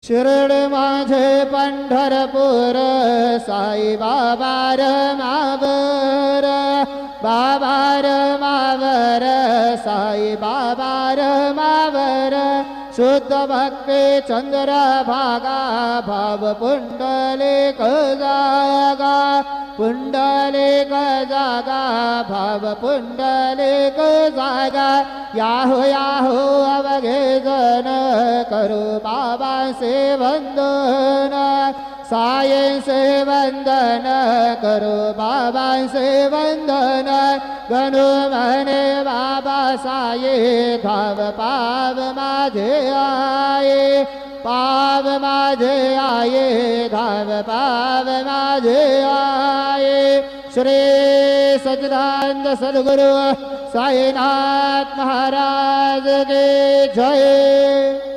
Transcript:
शिरड माझे पंढरपूर साई बाबा रमावर बाबा रमावर साई बाबा रमावर शुद्ध भक्ती चंद्र भागा भाव पुंडलिक जागा पुंडलिक जागा भाव पुंडलिक जागा याहो याहो अवघे जन करू बाबा से वंदन साये से वंदन करो बाबा से वंदन गणु मने बाबा साये धाव पाव माझे आये पाव माझे आये धाव पाव माझे आये श्री सच्चिदानंद सद्गुरु साईनाथ महाराज के जय।